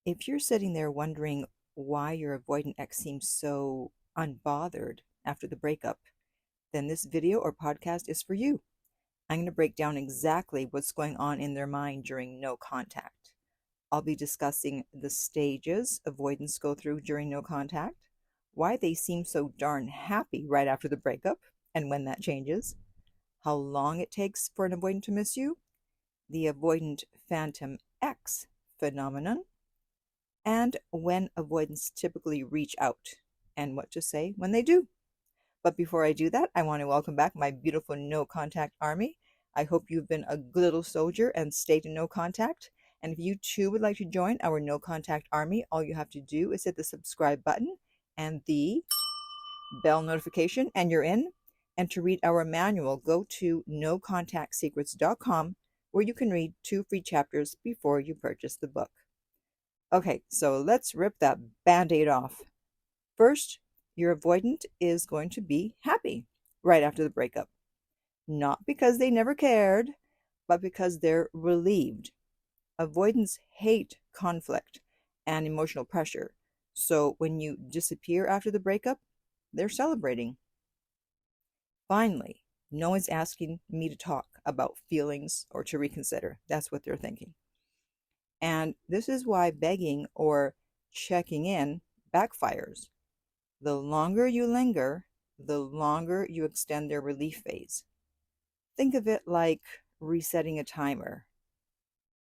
If you're sitting there wondering why your avoidant ex seems so unbothered after the breakup, then this video or podcast is for you. I'm going to break down exactly what's going on in their mind during no contact. I'll be discussing the stages avoidants go through during no contact, why they seem so darn happy right after the breakup, and when that changes, how long it takes for an avoidant to miss you, the avoidant phantom X phenomenon, and when avoidants typically reach out, and what to say when they do. But before I do that, I want to welcome back my beautiful no contact army. I hope you've been a good little soldier and stayed in no contact. And if you too would like to join our no contact army, all you have to do is hit the subscribe button and the bell notification, and you're in. And to read our manual, go to nocontactsecrets.com, where you can read 2 free chapters before you purchase the book. Okay, so let's rip that band-aid off. First, your avoidant is going to be happy right after the breakup. Not because they never cared, but because they're relieved. Avoidants hate conflict and emotional pressure. So when you disappear after the breakup, they're celebrating. Finally, no one's asking me to talk about feelings or to reconsider. That's what they're thinking. And this is why begging or checking in backfires. The longer you linger, the longer you extend their relief phase. Think of it like resetting a timer.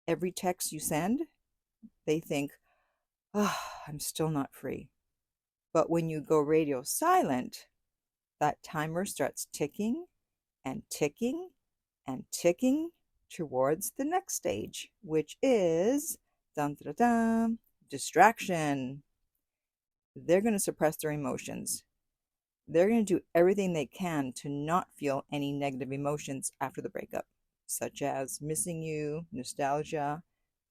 Every text you send, they think, oh, I'm still not free. But when you go radio silent, that timer starts ticking and ticking and ticking towards the next stage, which is dun, dun, dun, distraction. They're going to suppress their emotions. They're going to do everything they can to not feel any negative emotions after the breakup, such as missing you, nostalgia,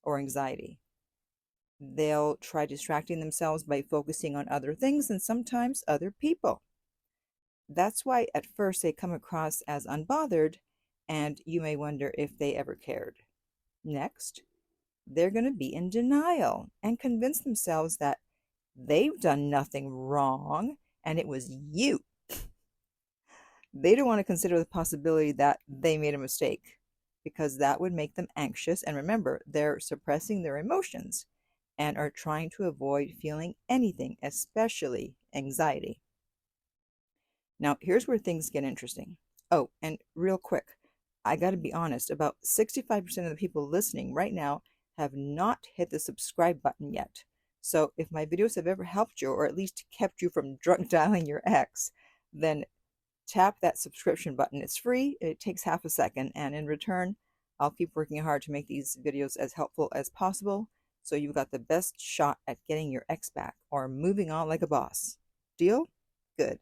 or anxiety. They'll try distracting themselves by focusing on other things and sometimes other people. That's why at first they come across as unbothered, and you may wonder if they ever cared. Next, they're going to be in denial and convince themselves that they've done nothing wrong and it was you. They don't want to consider the possibility that they made a mistake, because that would make them anxious. And remember, they're suppressing their emotions and are trying to avoid feeling anything, especially anxiety. Now, here's where things get interesting. Oh, and real quick, I got to be honest, about 65% of the people listening right now have not hit the subscribe button yet. So if my videos have ever helped you, or at least kept you from drunk dialing your ex, then tap that subscription button. It's free, it takes half a second, and in return, I'll keep working hard to make these videos as helpful as possible, so you've got the best shot at getting your ex back or moving on like a boss. Deal? Good.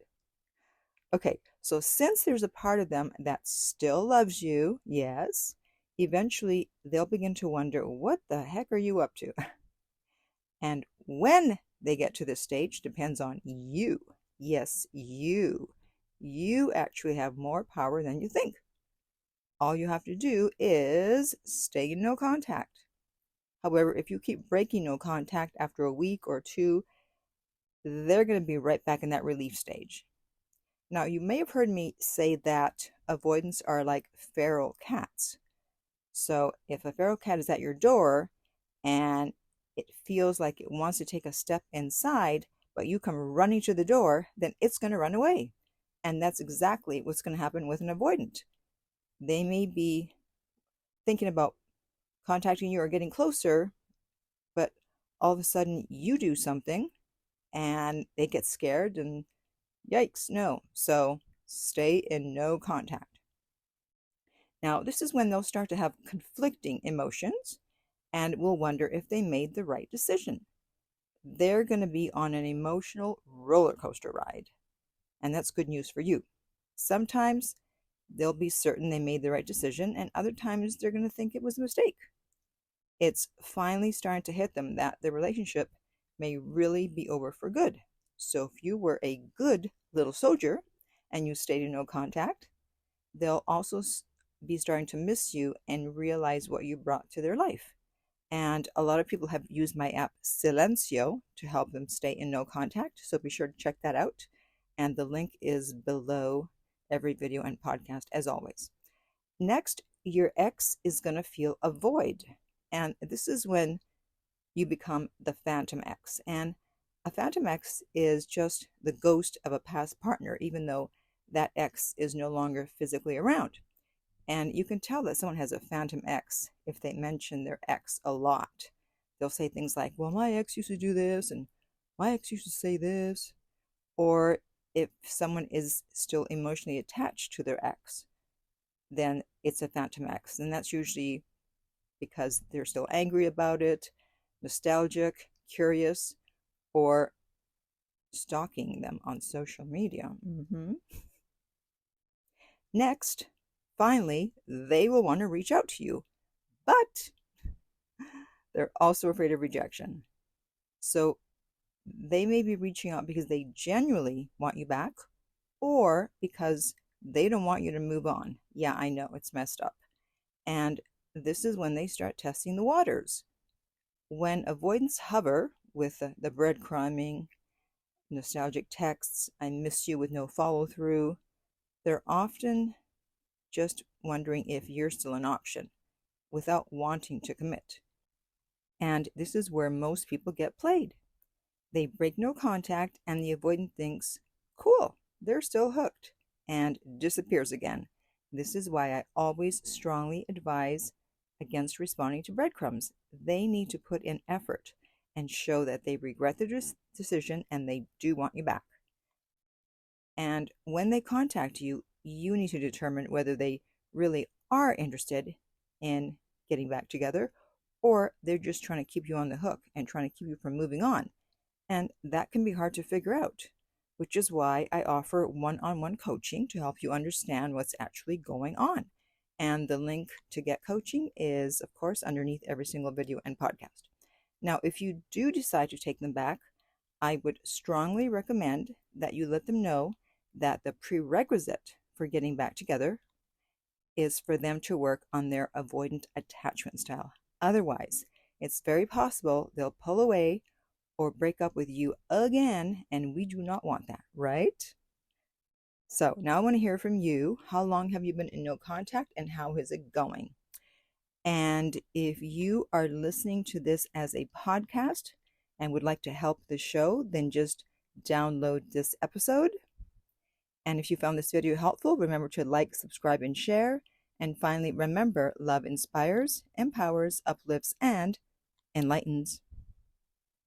Okay, so since there's a part of them that still loves you, yes, eventually they'll begin to wonder, what the heck are you up to? And when they get to this stage depends on you. Yes, you. You actually have more power than you think. All you have to do is stay in no contact. However, if you keep breaking no contact after a week or two, they're going to be right back in that relief stage. Now, you may have heard me say that avoidants are like feral cats. So if a feral cat is at your door and it feels like it wants to take a step inside, but you come running to the door, then it's going to run away. And that's exactly what's going to happen with an avoidant. They may be thinking about contacting you or getting closer, but all of a sudden you do something and they get scared and yikes, no. So stay in no contact. Now, this is when they'll start to have conflicting emotions and will wonder if they made the right decision. They're going to be on an emotional roller coaster ride. And that's good news for you. Sometimes they'll be certain they made the right decision, and other times they're going to think it was a mistake. It's finally starting to hit them that the relationship may really be over for good. So if you were a good little soldier and you stayed in no contact, they'll also be starting to miss you and realize what you brought to their life. And a lot of people have used my app Silencio to help them stay in no contact. So be sure to check that out. And the link is below every video and podcast, as always. Next, your ex is going to feel a void. And this is when you become the phantom ex. And a phantom ex is just the ghost of a past partner, even though that ex is no longer physically around. And you can tell that someone has a phantom ex if they mention their ex a lot. They'll say things like, well, my ex used to do this, and my ex used to say this. Or if someone is still emotionally attached to their ex, then it's a phantom ex. And that's usually because they're still angry about it, nostalgic, curious, or stalking them on social media. Next, finally, they will want to reach out to you, but they're also afraid of rejection. So they may be reaching out because they genuinely want you back, or because they don't want you to move on. Yeah, I know, it's messed up. And this is when they start testing the waters. When avoidants hover with the breadcrumbing, nostalgic texts, I miss you with no follow through, they're often just wondering if you're still an option without wanting to commit. And this is where most people get played. They break no contact, and the avoidant thinks, cool, they're still hooked, and disappears again. This is why I always strongly advise against responding to breadcrumbs. They need to put in effort and show that they regret their decision and they do want you back. And when they contact you, you need to determine whether they really are interested in getting back together, or they're just trying to keep you on the hook and trying to keep you from moving on. And that can be hard to figure out, which is why I offer one-on-one coaching to help you understand what's actually going on. And the link to get coaching is, of course, underneath every single video and podcast. Now, if you do decide to take them back, I would strongly recommend that you let them know that the prerequisite for getting back together is for them to work on their avoidant attachment style. Otherwise, it's very possible they'll pull away or break up with you again, and we do not want that, right? So now I want to hear from you. How long have you been in no contact, and how is it going? And if you are listening to this as a podcast and would like to help the show, then just download this episode. And if you found this video helpful, remember to like, subscribe, and share. And finally, remember, love inspires, empowers, uplifts, and enlightens.